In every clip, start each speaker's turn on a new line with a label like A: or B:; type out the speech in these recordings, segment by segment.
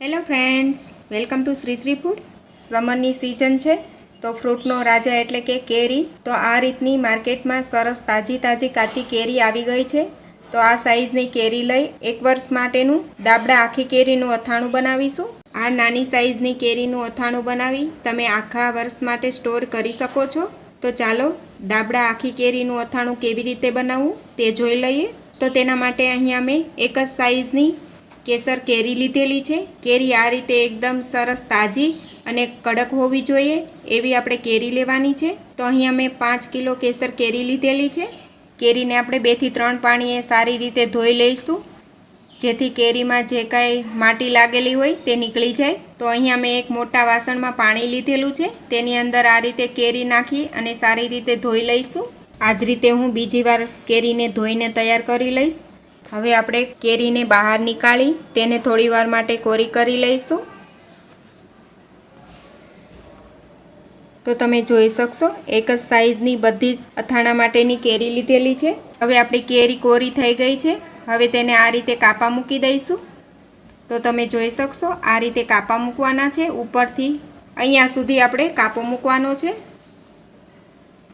A: Hello friends, welcome to Shri Shri food. સમરની season છે તો ફ્રૂટનો રાજા એટલે કે કેરી. તો આ રીતની માર્કેટમાં સરસ તાજી કાચી કેરી આવી ગઈ છે. તો આ સાઈઝની કેરી લઈ 1 વર્ષ માટેનું દાબડા આખી કેરીનું અથાણું બનાવીશું. આ નાની સાઈઝની કેરીનું અથાણું બનાવી તમે આખા વર્ષ માટે સ્ટોર કરી શકો છો. તો ચાલો દાબડા આખી કેરીનું અથાણું કેવી રીતે બનાવવું તે જોઈ લઈએ. તો તેના માટે અહીંયા મેં એક જ સાઈઝની કેસર કેરી લીધેલી છે. કેરી આ રીતે એકદમ સરસ તાજી અને કડક હોવી જોઈએ એવી આપણે કેરી લેવાની છે. તો અહીંયા મેં 5 કિલો કેસર કેરી લીધેલી છે. કેરીને આપણે 2 થી 3 પાણીએ સારી રીતે ધોઈ લઈશું, જેથી કેરીમાં જે કાંઈ માટી લાગેલી હોય તે નીકળી જાય. તો અહીંયા મેં એક મોટા વાસણમાં પાણી લીધેલું છે. તેની અંદર આ રીતે કેરી નાખી અને સારી રીતે ધોઈ લઈશું. આ જ રીતે હું બીજી વાર કેરીને ધોઈને તૈયાર કરી લઈશ. હવે આપણે કેરીને બહાર નીકાળી તેને થોડી વાર માટે કોરી કરી લઈશું. તો તમે જોઈ શકશો એક જ સાઈઝની બધી જ અથાણા માટેની કેરી લીધેલી છે. હવે આપણી કેરી કોરી થઈ ગઈ છે. હવે તેને આ રીતે કાપા મૂકી દઈશું. તો તમે જોઈ શકશો આ રીતે કાપા મૂકવાના છે. ઉપરથી અહીંયા સુધી આપણે કાપો મૂકવાનો છે.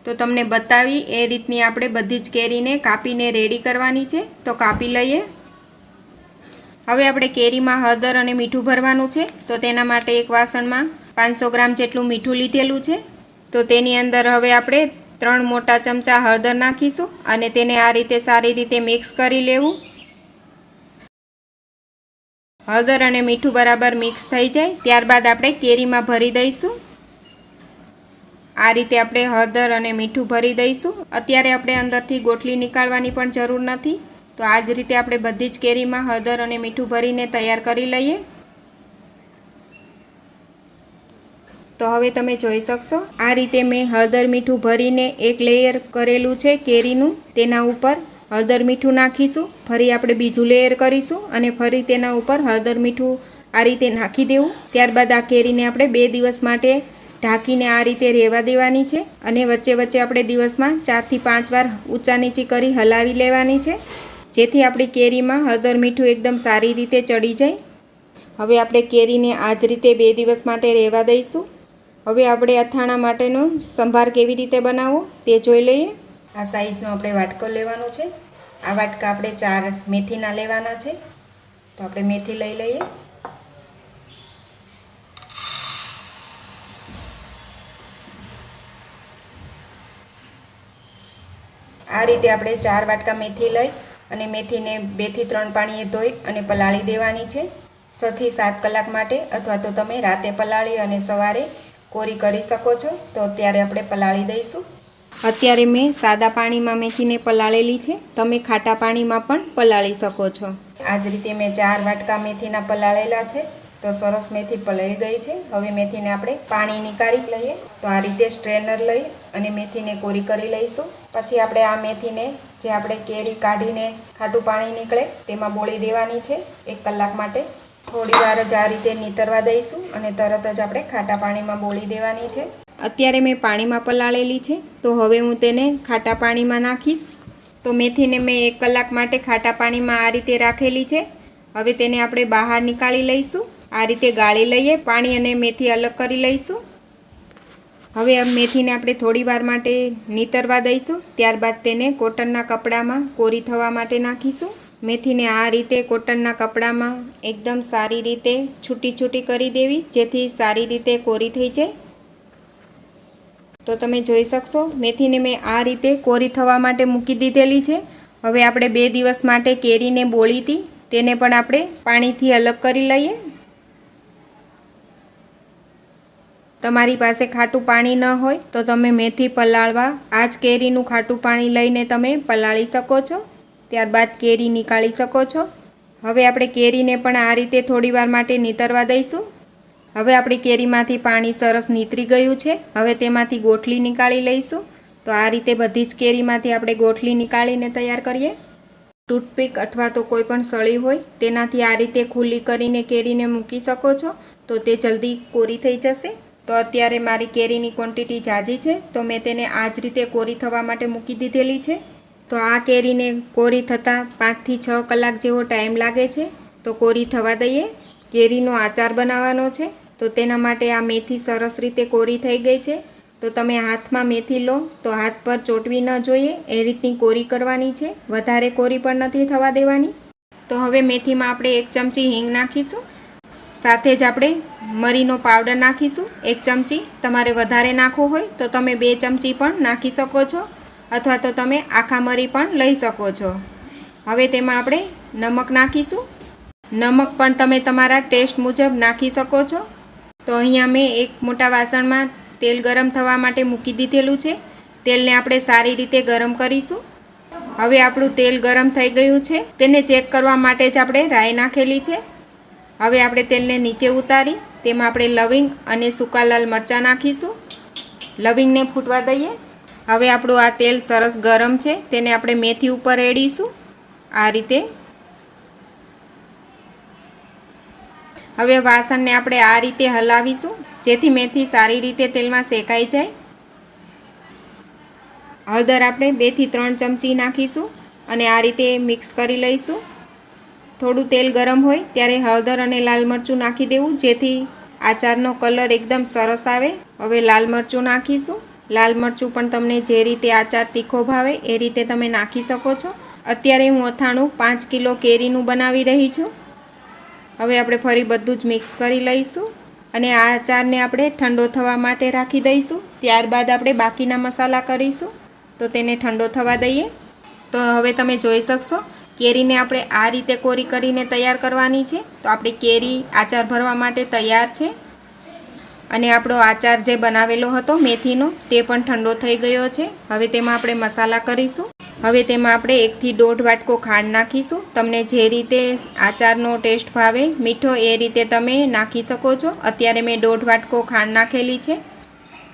A: તો તમને બતાવી એ રીતની આપણે બધી જ કેરીને કાપીને રેડી કરવાની છે. તો કાપી લઈએ. હવે આપણે કેરીમાં હળદર અને મીઠું ભરવાનું છે. તો તેના માટે એક વાસણમાં 500 ગ્રામ જેટલું મીઠું લીધેલું છે. તો તેની અંદર હવે આપણે 3 મોટા ચમચા હળદર નાખીશું અને તેને આ રીતે સારી રીતે મિક્સ કરી લેવું. હળદર અને મીઠું બરાબર મિક્સ થઈ જાય ત્યારબાદ આપણે કેરીમાં ભરી દઈશું. આ રીતે આપણે હળદર અને મીઠું ભરી દઈશું. અત્યારે આપણે અંદરથી ગોટલી નીકાળવાની પણ જરૂર નથી. તો આ જ રીતે આપણે બધી જ કેરીમાં હળદર અને મીઠું ભરીને તૈયાર કરી લઈએ. તો હવે તમે જોઈ શકશો આ રીતે મેં હળદર મીઠું ભરીને એક લેયર કરેલું છે કેરીનું. તેના ઉપર હળદર મીઠું નાખીશું. ફરી આપણે બીજું લેયર કરીશું અને ફરી તેના ઉપર હળદર મીઠું આ રીતે નાખી દેવું. ત્યારબાદ આ કેરીને આપણે 2 દિવસ માટે ઢાંકીને આ રીતે રહેવા દેવાની છે અને વચ્ચે વચ્ચે આપણે દિવસમાં 4 થી 5 વાર ઊંચા નીચી કરી હલાવી લેવાની છે, જેથી આપણી કેરીમાં હળદર મીઠું એકદમ સારી રીતે ચડી જાય. હવે આપણે કેરીને આ જ રીતે 2 દિવસ માટે રહેવા દઈશું. હવે આપણે અથાણા માટેનો સંભાર કેવી રીતે બનાવવો તે જોઈ લઈએ. આ સાઈઝનો આપણે વાટકો લેવાનો છે. આ વાટકા આપણે 4 મેથીના લેવાના છે. તો આપણે મેથી લઈ લઈએ. આ રીતે આપણે 4 વાટકા મેથી લઈ અને મેથીને 2 થી 3 પાણીએ ધોઈ અને પલાળી દેવાની છે 6 થી 7 કલાક માટે, અથવા તો તમે રાતે પલાળી અને સવારે કોરી કરી શકો છો. તો અત્યારે આપણે પલાળી દઈશું. અત્યારે મેં સાદા પાણીમાં મેથીને પલાળેલી છે. તમે ખાટા પાણીમાં પણ પલાળી શકો છો. આ જ રીતે મેં 4 વાટકા મેથીના પલાળેલા છે. તો સરસ મેથી પલાળી ગઈ છે. હવે મેથીને આપણે પાણી નીકાળી લઈએ. તો આ રીતે સ્ટ્રેનર લઈ અને મેથીને કોરી કરી લઈશું. પછી આપણે આ મેથીને જે આપણે કેરી કાઢીને ખાટું પાણી નીકળે તેમાં બોળી દેવાની છે 1 કલાક માટે. થોડી વાર જ આ રીતે નીતરવા દઈશું અને તરત જ આપણે ખાટા પાણીમાં બોળી દેવાની છે. અત્યારે મેં પાણીમાં પલાળેલી છે. તો હવે હું તેને ખાટા પાણીમાં નાખીશ. તો મેથીને મેં 1 કલાક માટે ખાટા પાણીમાં આ રીતે રાખેલી છે. હવે તેને આપણે બહાર નીકાળી લઈશું. આ રીતે ગાળી લઈએ. પાણી અને મેથી અલગ કરી લઈશું. હવે આ મેથીને આપણે થોડી વાર માટે નીતરવા દઈશું. ત્યારબાદ તેને કોટનના કપડામાં કોરી થવા માટે નાખીશું. મેથીને આ રીતે કોટનના કપડામાં એકદમ સારી રીતે છૂટી કરી દેવી, જેથી સારી રીતે કોરી થઈ જાય. તો તમે જોઈ શકશો મેથીને મેં આ રીતે કોરી થવા માટે મૂકી દીધેલી છે. હવે આપણે 2 દિવસ માટે કેરીને બોળી હતી તેને પણ આપણે પાણીથી અલગ કરી લઈએ. તમારી પાસે ખાટું પાણી ન હોય તો તમે મેથી પલાળવા આ જ કેરીનું ખાટું પાણી લઈને તમે પલાળી શકો છો. ત્યારબાદ કેરી નીકાળી શકો છો. હવે આપણે કેરીને પણ આ રીતે થોડી વાર માટે નીતરવા દઈશું. હવે આપણી કેરીમાંથી પાણી સરસ નીતરી ગયું છે. હવે તેમાંથી ગોટલી નીકાળી લઈશું. તો આ રીતે બધી જ કેરીમાંથી આપણે ગોટલી નીકાળીને તૈયાર કરીએ. ટૂથપીક અથવા તો કોઈ પણ સળી હોય તેનાથી આ રીતે ખુલ્લી કરીને કેરીને મૂકી શકો છો. તો તે જલ્દી કોરી થઈ જશે. તો અત્યારે મારી કેરીની ક્વોન્ટિટી ઝાઝી છે, તો મેં તેને આ જ રીતે કોરી થવા માટે મૂકી દીધેલી છે. તો આ કેરીને કોરી થતાં 5 થી 6 કલાક જેવો ટાઈમ લાગે છે. તો કોરી થવા દઈએ. કેરીનો આચાર બનાવવાનો છે, તો તેના માટે આ મેથી સરસ રીતે કોરી થઈ ગઈ છે. તો તમે હાથમાં મેથી લો તો હાથ પર ચોંટવી ન જોઈએ, એ રીતની કોરી કરવાની છે, વધારે કોરી પણ નથી થવા દેવાની. તો હવે મેથીમાં આપણે 1 ચમચી હિંગ નાખીશું. સાથે જ આપણે મરીનો પાવડર નાખીશું 1 ચમચી. તમારે વધારે નાખવો હોય તો તમે 2 ચમચી પણ નાખી શકો છો, અથવા તો તમે આખા મરી પણ લઈ શકો છો. હવે તેમાં આપણે નમક નાખીશું. નમક પણ તમે તમારા ટેસ્ટ મુજબ નાખી શકો છો. તો અહીંયા મેં એક મોટા વાસણમાં તેલ ગરમ થવા માટે મૂકી દીધેલું છે. તેલને આપણે સારી રીતે ગરમ કરીશું. હવે આપણું તેલ ગરમ થઈ ગયું છે. તેને ચેક કરવા માટે જ આપણે રાઈ નાખેલી છે. હવે આપણે તેલને નીચે ઉતારી તેમાં આપણે લવિંગ અને સૂકા લાલ મરચાં નાખીશું. લવિંગને ફૂટવા દઈએ. હવે આપણું આ તેલ સરસ ગરમ છે, તેને આપણે મેથી ઉપર રેડીશું આ રીતે. હવે વાસણને આપણે આ રીતે હલાવીશું, જેથી મેથી સારી રીતે તેલમાં શેકાઈ જાય. હળદર આપણે 2 થી 3 ચમચી નાખીશું અને આ રીતે મિક્સ કરી લઈશું. થોડું તેલ ગરમ હોય ત્યારે હળદર અને લાલ મરચું નાખી દેવું, જેથી આચારનો કલર એકદમ સરસ આવે. હવે લાલ મરચું નાખીશું. લાલ મરચું પણ તમને જે રીતે આચાર તીખો ભાવે એ રીતે તમે નાખી શકો છો. અત્યારે હું અથાણું 5 કિલો કેરીનું બનાવી રહી છું. હવે આપણે ફરી બધું જ મિક્સ કરી લઈશું અને આ આચારને આપણે ઠંડો થવા માટે રાખી દઈશું. ત્યારબાદ આપણે બાકીના મસાલા કરીશું. તો તેને ઠંડો થવા દઈએ. તો હવે તમે જોઈ શકશો કેરીને આપણે આ રીતે કોરી કરીને તૈયાર કરવાની છે. તો આપણી કેરી આચાર ભરવા માટે તૈયાર છે. અને આપણો આચાર જે બનાવેલો હતો મેથીનો તે પણ ઠંડો થઈ ગયો છે. હવે તેમાં આપણે મસાલા કરીશું. હવે તેમાં આપણે 1 થી 1.5 વાટકો ખાંડ નાખીશું. તમને જે રીતે આચારનો ટેસ્ટ ભાવે મીઠો એ રીતે તમે નાખી શકો છો. અત્યારે મેં 1.5 વાટકો ખાંડ નાખેલી છે.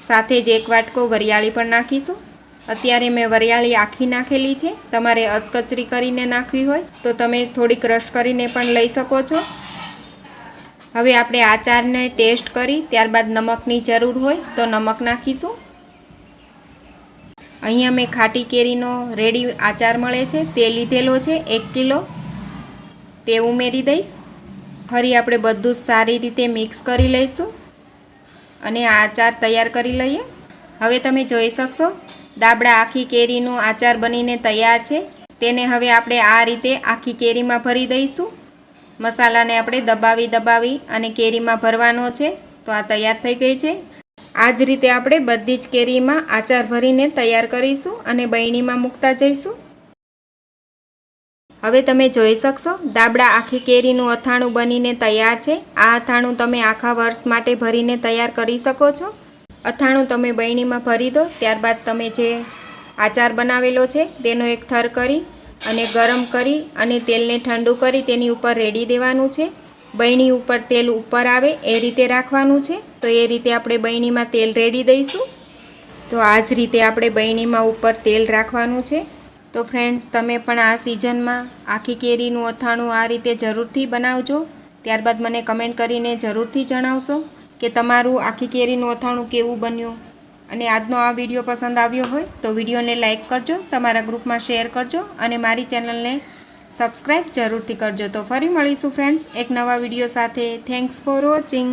A: સાથે જ 1 વાટકો વરિયાળી પણ નાખીશું. અત્યારે મેં વરિયાળી આખી નાખેલી છે. તમારે અધકચરી કરીને નાખવી હોય તો તમે થોડી ક્રશ કરીને પણ લઈ શકો છો. હવે આપણે આચારને ટેસ્ટ કરી ત્યારબાદ નમકની જરૂર હોય તો નમક નાખીશું. અહીંયા મેં ખાટી કેરીનો રેડી આચાર મળે છે તે લીધેલો છે 1 કિલો, તે ઉમેરી દઈશ. ફરી આપણે બધું સારી રીતે મિક્સ કરી લઈશું અને આ આચાર તૈયાર કરી લઈએ. હવે તમે જોઈ શકશો દાબડા આખી કેરીનું આચાર બનીને તૈયાર છે. તેને હવે આપણે આ રીતે આખી કેરીમાં ભરી દઈશું. મસાલાને આપણે દબાવી અને કેરીમાં ભરવાનો છે. તો આ તૈયાર થઈ ગઈ છે. આ જ રીતે આપણે બધી જ કેરીમાં આચાર ભરીને તૈયાર કરીશું અને બરણીમાં મૂકતા જઈશું. હવે તમે જોઈ શકશો દાબડા આખી કેરીનું અથાણું બનીને તૈયાર છે. આ અથાણું તમે આખા વર્ષ માટે ભરીને તૈયાર કરી શકો છો. અથાણું તમે બરણીમાં ભરી દો. ત્યારબાદ તમે જે આચાર બનાવેલો છે તેનો એક થર કરી અને ગરમ કરી અને તેલને ઠંડુ કરી તેની ઉપર રેડી દેવાનું છે. બરણી ઉપર તેલ ઉપર આવે એ રીતે રાખવાનું છે. તો એ રીતે આપણે બરણીમાં તેલ રેડી દઈશું. તો આ જ રીતે આપણે બરણીમાં ઉપર તેલ રાખવાનું છે. તો ફ્રેન્ડ્સ, તમે પણ આ સિઝનમાં આખી કેરીનું અથાણું આ રીતે જરૂરથી બનાવજો. ત્યારબાદ મને કમેન્ટ કરીને જરૂરથી જણાવશો કે તમારું આખી કેરીનું અથાણું કેવું બન્યું. અને આજનો આ વિડીયો પસંદ આવ્યો હોય તો વિડીયોને લાઇક કરજો, તમારા ગ્રુપમાં શેર કરજો અને મારી ચેનલને સબસ્ક્રાઈબ જરૂરથી કરજો. તો ફરી મળીશું ફ્રેન્ડ્સ એક નવા વિડીયો સાથે. Thanks for watching.